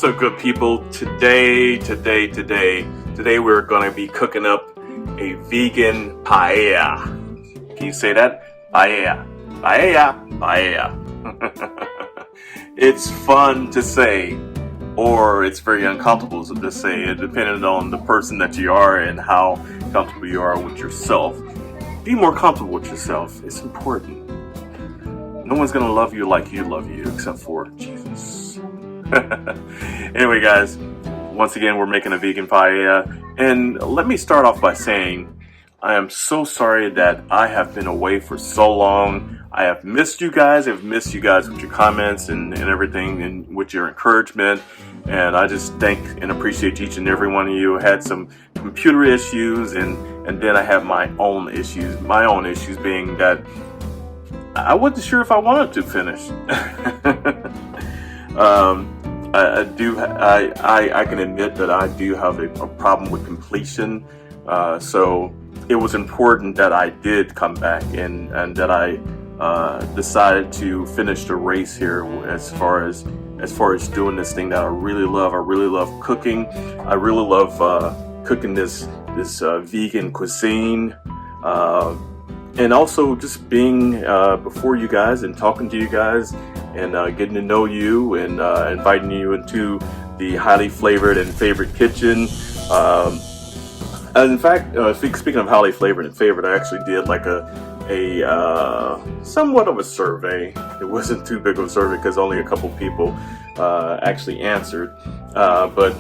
What's up, good people? Today we're going to be cooking up a vegan paella. Can you say that? Paella. It's fun to say, or it's very uncomfortable to say, depending on the person that you are and how comfortable you are with yourself. Be more comfortable with yourself. It's important. No one's going to love you like you love you, except for Jesus. Anyway, guys, once again, we're making a vegan paella. And let me start off by saying, I am so sorry that I have been away for so long. I have missed you guys. I've missed you guys with your comments and everything, and with your encouragement. And I just thank and appreciate each and every one of you. I had some computer issues, and then I have my own issues. My own issues being that I wasn't sure if I wanted to finish. I can admit that I do have a problem with completion. So it was important that I did come back and that I decided to finish the race here as far as doing this thing that I really love. I really love cooking. I really love cooking this vegan cuisine. And also just being before you guys and talking to you guys and getting to know you and inviting you into the highly flavored and favorite kitchen. And in fact, speaking of highly flavored and favorite, I actually did like a somewhat of a survey. It wasn't too big of a survey because only a couple people actually answered. But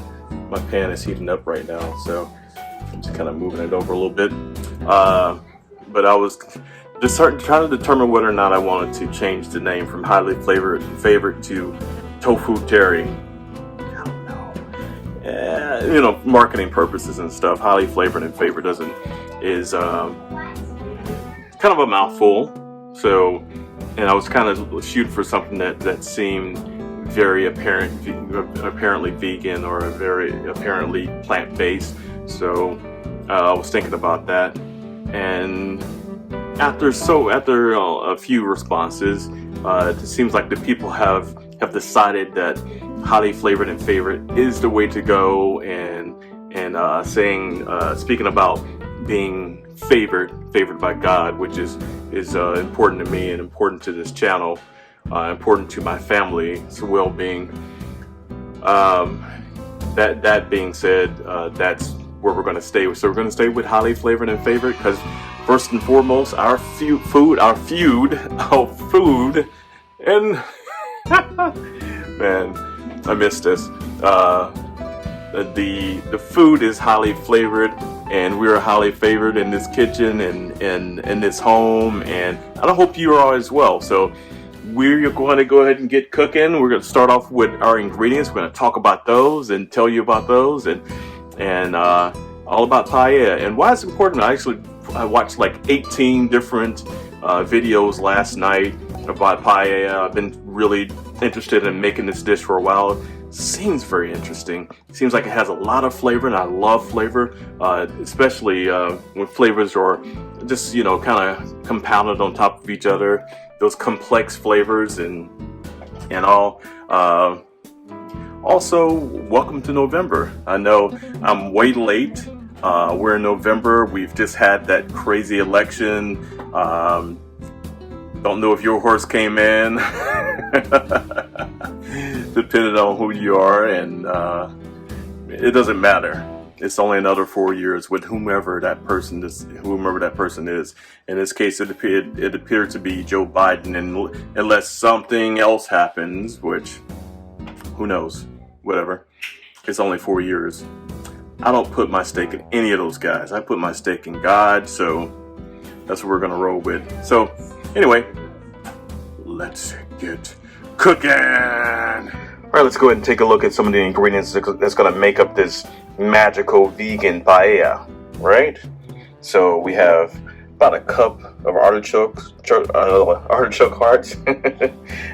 my pan is heating up right now, so I'm just kind of moving it over a little bit. But I was just trying to determine whether or not I wanted to change the name from highly flavored and favorite to tofu terry. I don't know. Marketing purposes and stuff. Highly flavored and favorite is kind of a mouthful. So, and I was kind of shooting for something that seemed very apparently vegan or very apparently plant-based. So I was thinking about that. And after a few responses, it seems like the people have decided that highly flavored and favorite is the way to go. And speaking about being favored by God, which is important to me and important to this channel, important to my family's well-being. That being said, that's where we're going to stay. So we're going to stay with highly flavored and favorite because first and foremost, our food, and man, I missed this. The food is highly flavored, and we are highly favored in this kitchen and in this home, and I hope you are as well. So we're going to go ahead and get cooking. We're going to start off with our ingredients. We're going to talk about those and tell you about those and all about paella and why it's important. I watched like 18 different videos last night about paella. I've been really interested in making this dish for a while. Seems very interesting. Seems like it has a lot of flavor, and I love flavor, especially when flavors are just kind of compounded on top of each other. Those complex flavors and all. Also, welcome to November. I know I'm way late. We're in November. We've just had that crazy election. Don't know if your horse came in, depending on who you are, and it doesn't matter. It's only another 4 years with whomever that person is. In this case, it appeared to be Joe Biden, and unless something else happens, which who knows, whatever. It's only 4 years. I don't put my stake in any of those guys. I put my stake in God, so that's what we're gonna roll with. So anyway, let's get cooking. All right, let's go ahead and take a look at some of the ingredients that's gonna make up this magical vegan paella, right? So we have about a cup of artichoke hearts.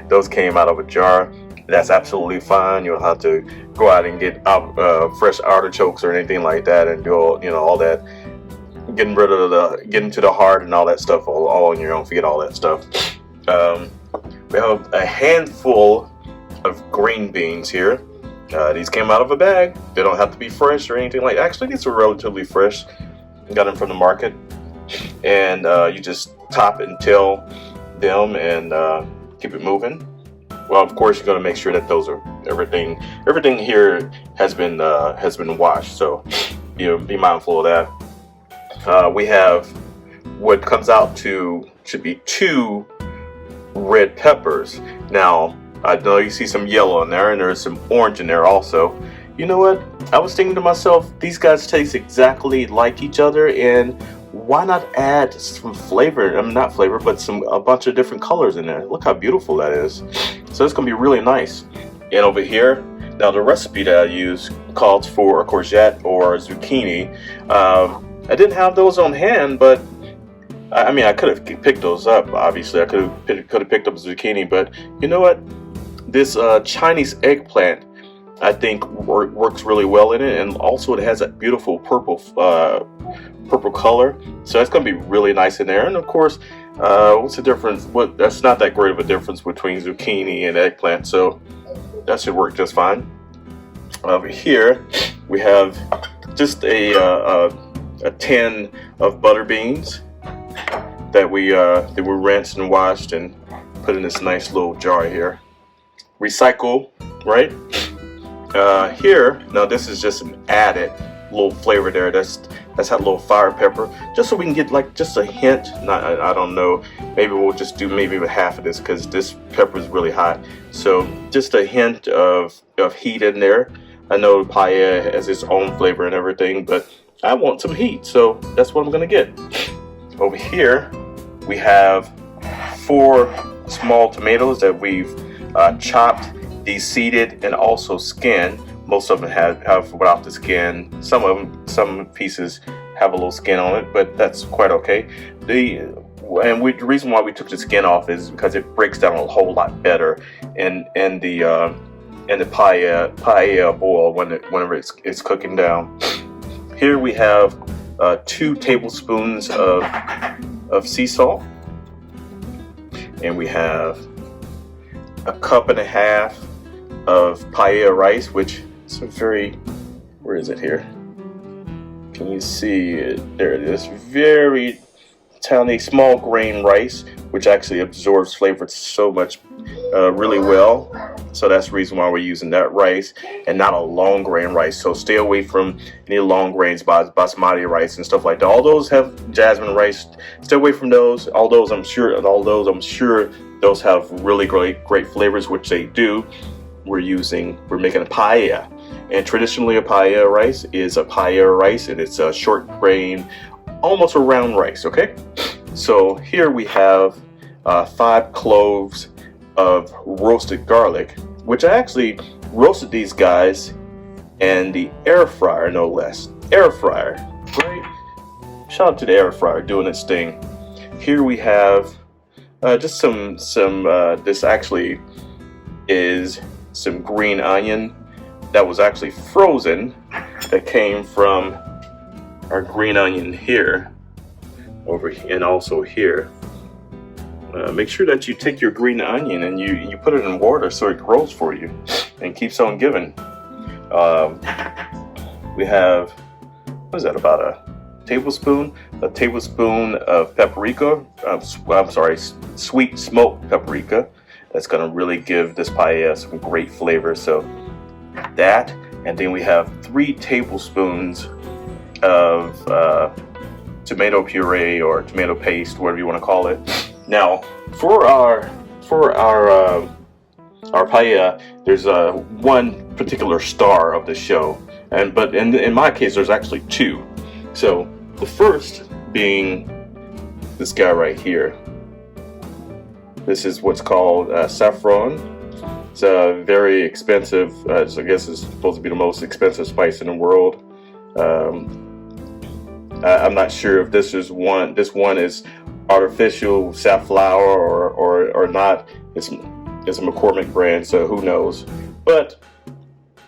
Those came out of a jar. That's absolutely fine. You don't have to go out and get fresh artichokes or anything like that and do all that, getting to the heart and all that stuff all on your own. Forget all that stuff. We have a handful of green beans here. These came out of a bag. They don't have to be fresh or anything like that. Actually, these are relatively fresh. Got them from the market. And you just top and tail them and keep it moving. Well, of course, you're going to make sure that those are everything here has been washed. So be mindful of that. We have what comes out to should be 2 red peppers. Now, I know you see some yellow in there, and there's some orange in there also. You know what? I was thinking to myself, these guys taste exactly like each other, and why not add some flavor? I mean, not flavor, but a bunch of different colors in there. Look how beautiful that is. So it's gonna be really nice. And over here, now the recipe that I use calls for a courgette or a zucchini. I didn't have those on hand, but I mean, I could have picked those up. Obviously, I could have picked up a zucchini, but you know what? This Chinese eggplant, I think, works really well in it, and also it has that beautiful purple color. So it's going to be really nice in there. And of course, what's the difference? That's not that great of a difference between zucchini and eggplant, so that should work just fine. Over here, we have just a tin of butter beans that we rinsed and washed and put in this nice little jar here. Recycle, right? Here, now this is just an added little flavor there. That's that little fire pepper, just so we can get like just a hint. I don't know. Maybe we'll just do maybe half of this because this pepper is really hot. So just a hint of heat in there. I know paella has its own flavor and everything, but I want some heat, so that's what I'm gonna get. Over here, we have 4 small tomatoes that we've chopped, de-seeded, and also skinned. Most of them have without the skin. Some pieces have a little skin on it, but that's quite okay. The reason why we took the skin off is because it breaks down a whole lot better in the paella boil whenever it's cooking down. Here we have 2 tablespoons of sea salt, and we have a 1.5 cups of paella rice, which is where is it here? Can you see it? There it is. Very tiny, small grain rice, which actually absorbs flavor so much, really well. So that's the reason why we're using that rice and not a long grain rice. So stay away from any long grains, basmati rice and stuff like that. All those have jasmine rice. Stay away from those. Although I'm sure those have really great flavors, which they do. We're making a paella, and traditionally a paella rice is a paella rice, and it's a short grain, almost a round rice. Okay, so here we have 5 cloves of roasted garlic, which I actually roasted these guys in the air fryer, no less. Air fryer, right? Shout out to the air fryer doing its thing. Here we have just some this actually is some green onion that was actually frozen, that came from our green onion here, over here, and also here. Make sure that you take your green onion and you put it in water so it grows for you and keeps on giving. We have, what is that, about a tablespoon of paprika. I'm sorry, sweet smoked paprika. That's gonna really give this paella some great flavor. So that, and then we have 3 tablespoons of tomato puree or tomato paste, whatever you want to call it. Now, for our paella, there's one particular star of the show, but in my case, there's actually 2. So the first being this guy right here. This is what's called saffron. It's a very expensive. So I guess it's supposed to be the most expensive spice in the world. I'm not sure if this one is artificial safflower or not. It's a McCormick brand, so who knows? But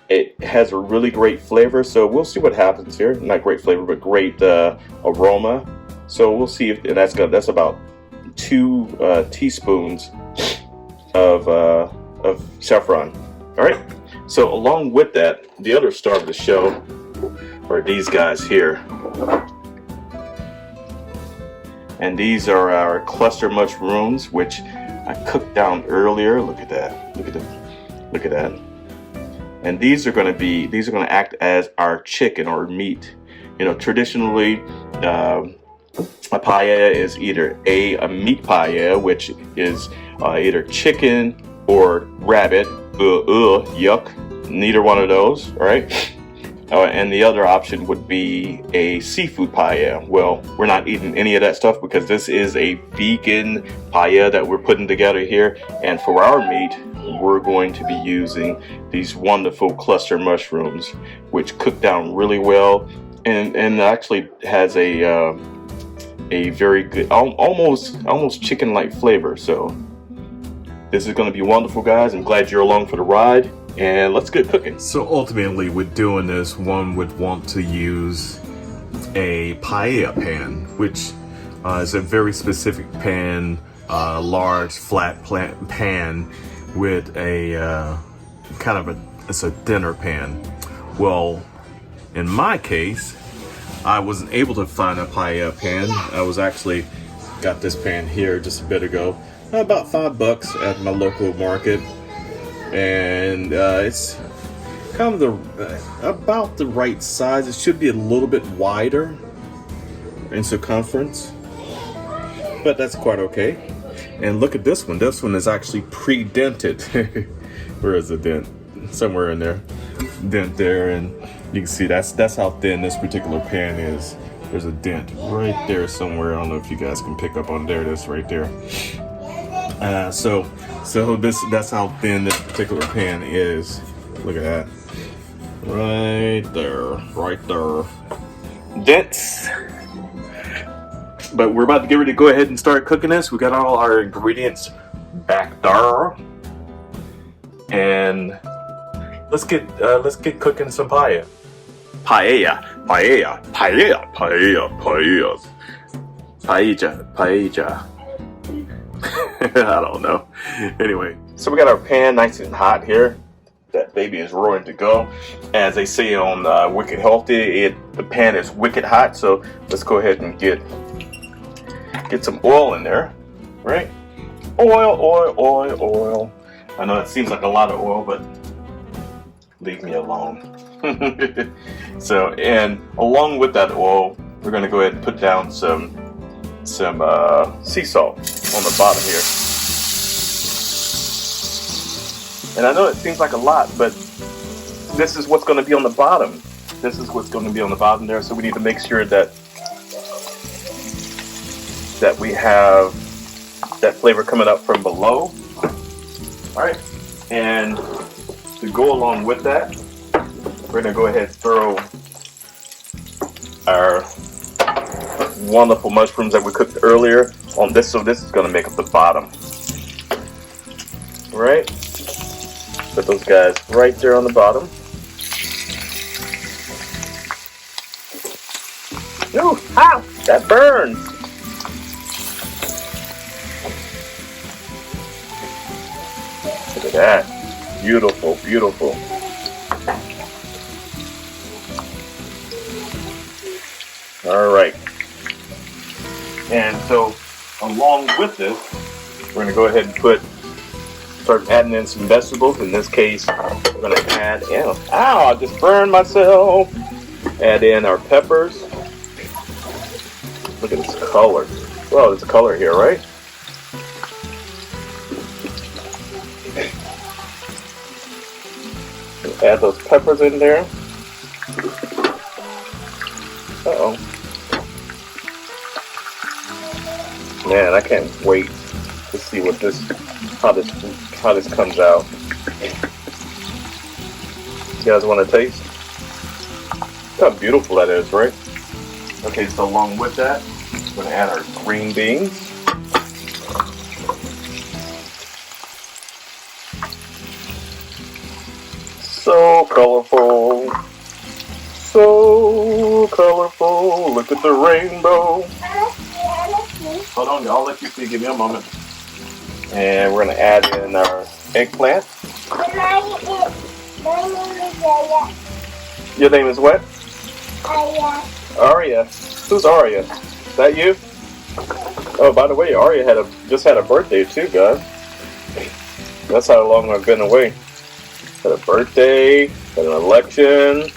it has a really great flavor, so we'll see what happens here. Not great flavor, but great aroma. So we'll see if, and that's about 2 teaspoons of saffron. All right. So along with that, the other star of the show are these guys here. And these are our cluster mushrooms, which I cooked down earlier. Look at that. Look at that. And these are going to act as our chicken or meat. You know, traditionally, a paella is either a meat paella, which is either chicken or rabbit. Yuck. Neither one of those, right? And the other option would be a seafood paella. Well, we're not eating any of that stuff because this is a vegan paella that we're putting together here. And for our meat, we're going to be using these wonderful cluster mushrooms, which cook down really well and actually has a very good, almost chicken-like flavor. So this is going to be wonderful, guys. I'm glad you're along for the ride. And let's get cooking. So ultimately, with doing this, one would want to use a paella pan, which is a very specific pan, large flat pan with a it's a dinner pan. Well, in my case, I wasn't able to find a paella pan. I was actually got this pan here just a bit ago, about $5 at my local market. And it's kind of about the right size. It should be a little bit wider in circumference, but that's quite okay. And look at this one. This one is actually pre-dented. Where is the dent? Somewhere in there. Dent there, and you can see that's how thin this particular pan is. There's a dent right there somewhere. I don't know if you guys can pick up on there. It is right there. So that's how thin this particular pan is. Look at that. Right there. Dents. But we're about to get ready to go ahead and start cooking this. We got all our ingredients back there. And let's get cooking some paella. Paella. I don't know. Anyway, so we got our pan nice and hot here. That baby is roaring to go. As they say on Wicked Healthy, the pan is wicked hot. So let's go ahead and get some oil in there, right? Oil. I know it seems like a lot of oil, but leave me alone. So, and along with that oil, we're going to go ahead and put down some sea salt on the bottom here. And I know it seems like a lot, but this is what's going to be on the bottom. This is what's going to be on the bottom there. So we need to make sure that we have that flavor coming up from below. All right. And to go along with that, we're going to go ahead and throw our wonderful mushrooms that we cooked earlier on this. So this is going to make up the bottom. All right. Put those guys right there on the bottom. Ooh, ow, that burns. Look at that. Beautiful, beautiful. All right. And so along with this, we're going to go ahead and start adding in some vegetables. In this case, we're going to add in, I just burned myself. Add in our peppers. Look at this color. Well, there's color here, right? Add those peppers in there. Uh-oh. Man, I can't wait to see how this comes out. You guys want to taste? Look how beautiful that is, right? Okay, so along with that, we're going to add our green beans. So colorful. So colorful. Look at the rainbow. Hold on, y'all. I'll let you see. Give me a moment. And we're going to add in our eggplant. My name is Aya. Your name is what? Aya. Aria. Who's Aria? Is that you? Oh, by the way, Aria just had a birthday too, guys. That's how long I've been away. Had a birthday, had an election.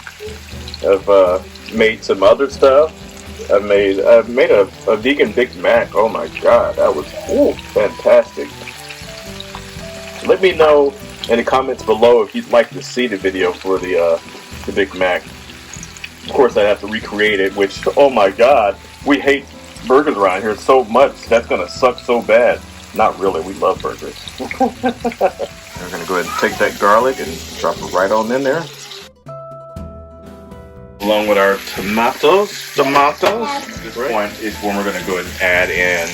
I've made some other stuff. I've made a vegan Big Mac. Oh my God, that was fantastic. Let me know in the comments below if you'd like to see the video for the Big Mac. Of course, I have to recreate it, which, oh my God, we hate burgers around here so much. That's gonna suck so bad. Not really, we love burgers. We're gonna go ahead and take that garlic and drop it right on in there. Along with our tomatoes. At this point is when we're gonna go ahead and add in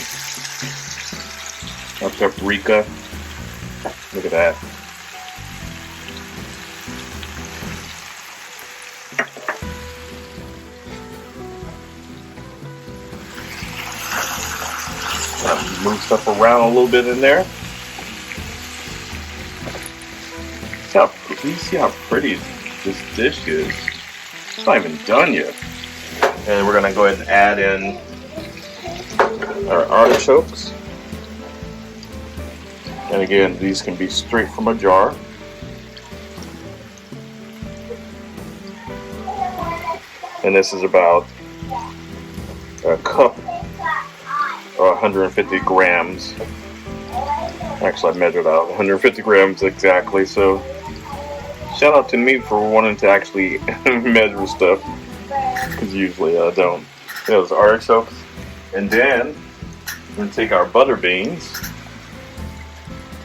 our paprika. Look at that. Move stuff around a little bit in there. See how pretty this dish is. It's not even done yet. And we're gonna go ahead and add in our artichokes. And again, these can be straight from a jar. And this is about a cup or 150 grams. Actually, I measured out 150 grams exactly. So shout out to me for wanting to actually measure stuff, because usually I don't. Those artichokes. And then we're going to take our butter beans.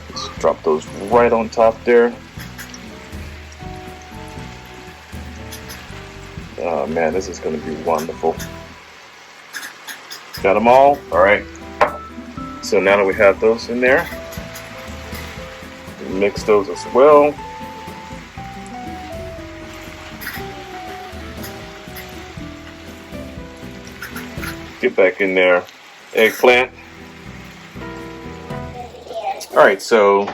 Just drop those right on top there. Oh man, this is going to be wonderful. Got them all? Alright. So now that we have those in there, mix those as well. Get back in there. Eggplant. Alright, so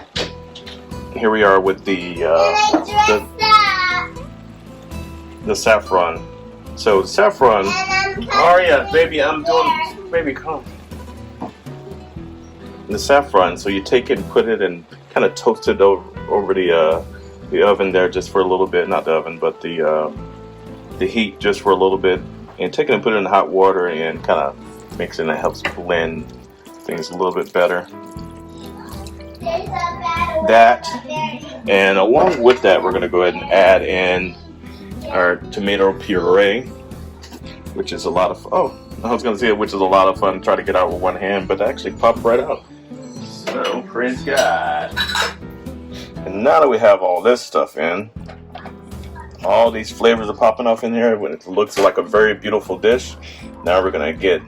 here we are with the saffron. So saffron. Aria, baby, baby, come. The saffron. So you take it and put it and kind of toast it over the oven there just for a little bit. Not the oven, but the heat just for a little bit. And take it and put it in hot water and kind of mix it, and it helps blend things a little bit better. That, and along with that, we're going to go ahead and add in our tomato puree, which is a lot of, I was going to say which is a lot of fun to try to get out with one hand, but it actually popped right out. So, praise God. And now that we have all this stuff in, all these flavors are popping off in here. It looks like a very beautiful dish. Now we're gonna get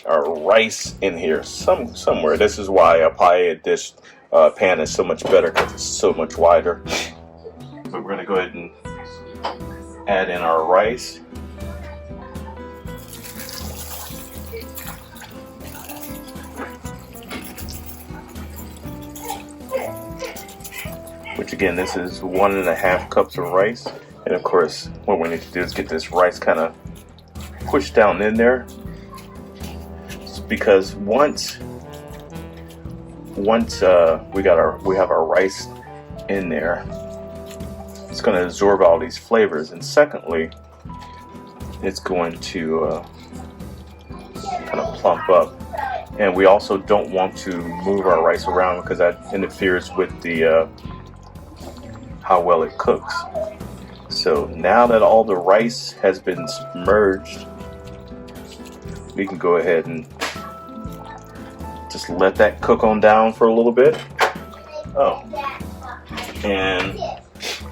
our rice in here somewhere. This is why a paella dish pan is so much better, because it's so much wider. So we're gonna go ahead and add in our rice. Which again, this is 1.5 cups of rice. And of course, what we need to do is get this rice kind of pushed down in there. Because once we have our rice in there, it's going to absorb all these flavors. And secondly, it's going to kind of plump up. And we also don't want to move our rice around, because that interferes with the how well it cooks. So now that all the rice has been submerged, we can go ahead and just let that cook on down for a little bit. Oh, and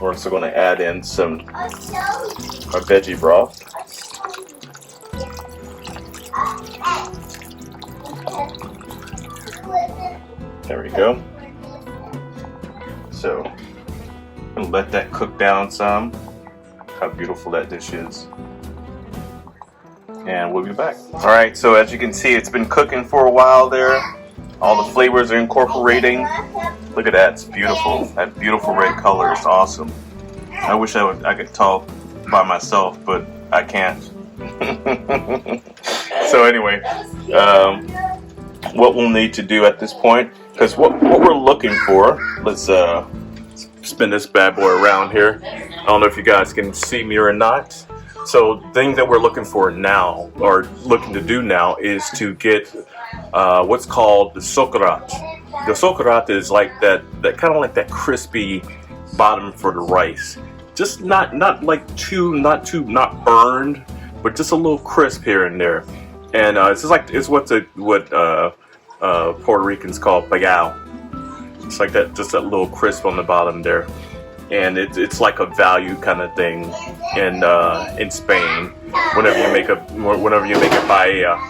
we're also going to add in some our veggie broth. There we go. So and let that cook down some. How beautiful that dish is. And we'll be back. Alright, so as you can see, it's been cooking for a while there. All the flavors are incorporating. Look at that, it's beautiful. That beautiful red color is awesome. I wish I could talk by myself, but I can't. So anyway, what we'll need to do at this point, because what we're looking for, let's spin this bad boy around here. I don't know if you guys can see me or not. So the thing that we're looking for now, or looking to do now, is to get what's called the sokarat. The sokarat is like that kind of like that crispy bottom for the rice. Just not burned, but just a little crisp here and there. And it's what Puerto Ricans call paella. It's like that, just that little crisp on the bottom there. And it's like a value kind of thing in Spain. Whenever you make a paella.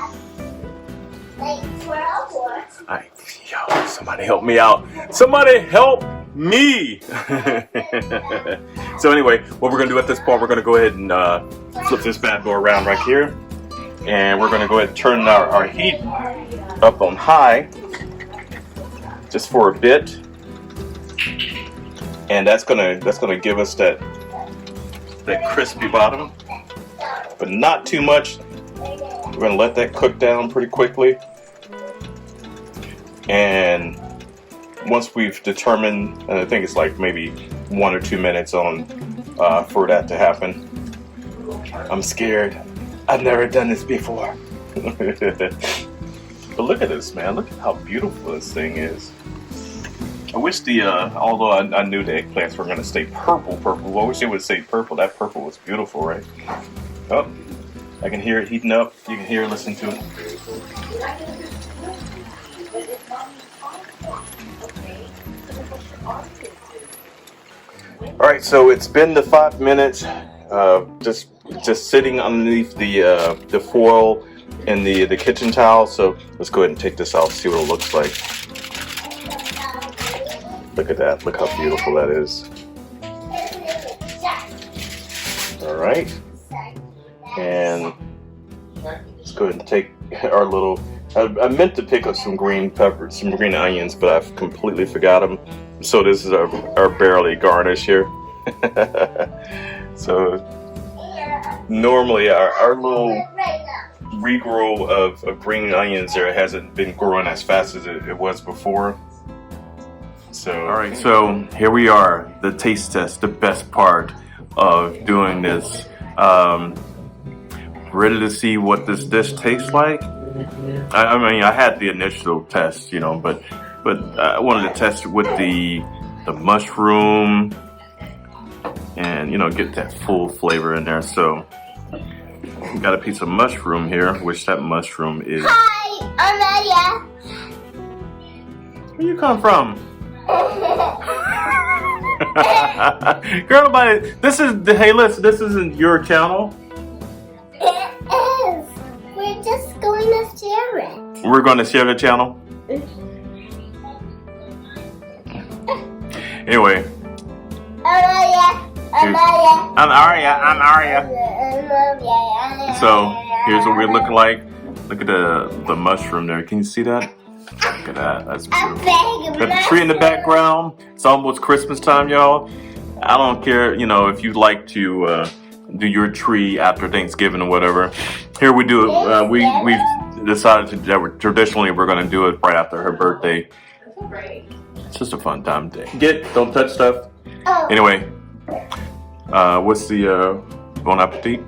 Yo, somebody help me out! Somebody help me! So anyway, what we're gonna do at this point, we're gonna go ahead and flip this bad boy around right here, and we're gonna go ahead and turn our heat up on high, just for a bit. And that's gonna give us that crispy bottom, but not too much. We're gonna let that cook down pretty quickly, and once we've determined, and I think it's like maybe 1 or 2 minutes on for that to happen. I'm scared. I've never done this before. But look at this, man. Look at how beautiful this thing is. I wish although I knew the eggplants were going to stay purple, I wish they would stay purple. That purple was beautiful, right? Oh, I can hear it heating up. You can hear it, listen to it. Alright, so it's been the 5 minutes, just sitting underneath the foil and the kitchen towel. So let's go ahead and take this out, see what it looks like. Look at that. Look how beautiful that is. Alright. And let's go ahead and take our little... I meant to pick up some green peppers, some green onions, but I've completely forgot them. So this is our barely garnish here. So normally our little regrow of green onions there hasn't been growing as fast as it was before. So, alright, so here we are, the taste test, the best part of doing this. Ready to see what this dish tastes like? I mean, I had the initial test, you know, but I wanted to test it with the mushroom and, you know, get that full flavor in there. So, we got a piece of mushroom here, which that mushroom is... Hi, I'm Alia. Where you come from? Girl, this is, hey, listen, this isn't your channel. It is. We're just going to share it. We're going to share the channel? Anyway. I'm Arya. So, here's what we're looking like. Look at the mushroom there. Can you see that? Look at that. That's beautiful. Got the tree in the background. It's almost Christmas time, y'all. I don't care, you know, if you like to do your tree after Thanksgiving or whatever. Here we do it. We've decided that traditionally we're going to do it right after her birthday. It's just a fun time day. Don't touch stuff. Anyway, what's the bon appetit?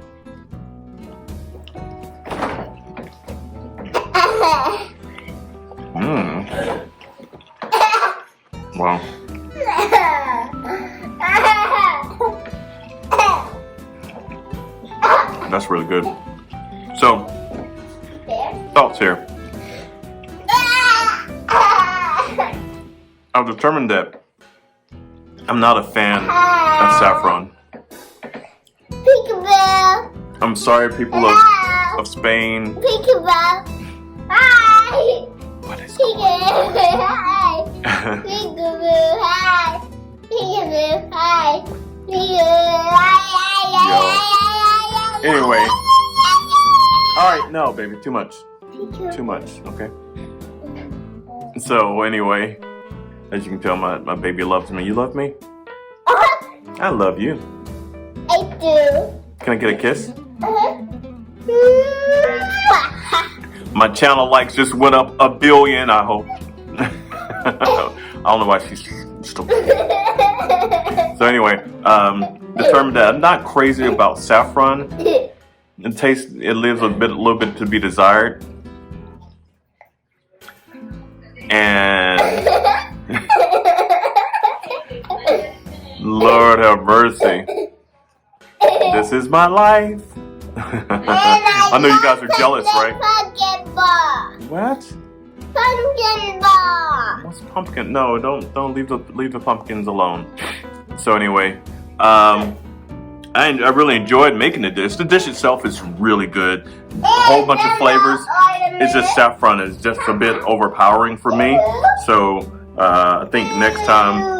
Wow. That's really good. So, thoughts here. I've determined that I'm not a fan of saffron. Peekaboo. I'm sorry, people of Spain. Peekaboo. Hi. What is Peekaboo. Hi. Peekaboo. Hi. Peekaboo. Hi. Peekaboo. Hi. Anyway. Alright, no, baby, too much. Too much, okay? So, anyway, as you can tell, my baby loves me. You love me? I love you. I do. Can I get a kiss? Uh-huh. My channel likes just went up 1 billion, I hope. I don't know why she's still. So anyway, determined that I'm not crazy about saffron. It leaves a little bit to be desired. And Lord have mercy. This is my life. I know you guys are jealous, right? Pumpkin ball. What? Pumpkin ball. What's pumpkin? No, don't leave the pumpkins alone. So anyway, I really enjoyed making the dish. The dish itself is really good. A whole bunch of flavors. It's just saffron is just a bit overpowering for me. So I think next time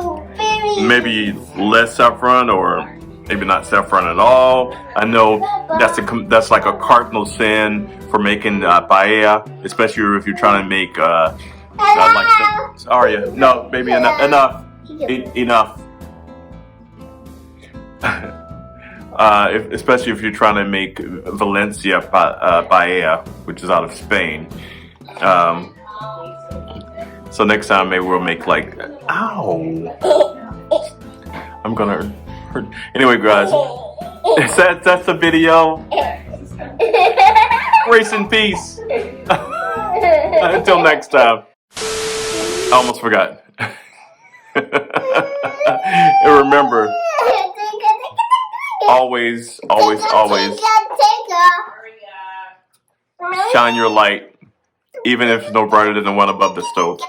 maybe less saffron or maybe not saffron at all. I know that's like a cardinal sin for making paella, especially if you're trying to make Aria. No, baby, enough. Especially if you're trying to make Valencia paella, which is out of Spain. So next time maybe we'll make like, ow, I'm gonna hurt. Anyway, guys, that's the video. Grace and peace. Until next time. I almost forgot. And remember, always shine your light, even if it's no brighter than the one above the stove.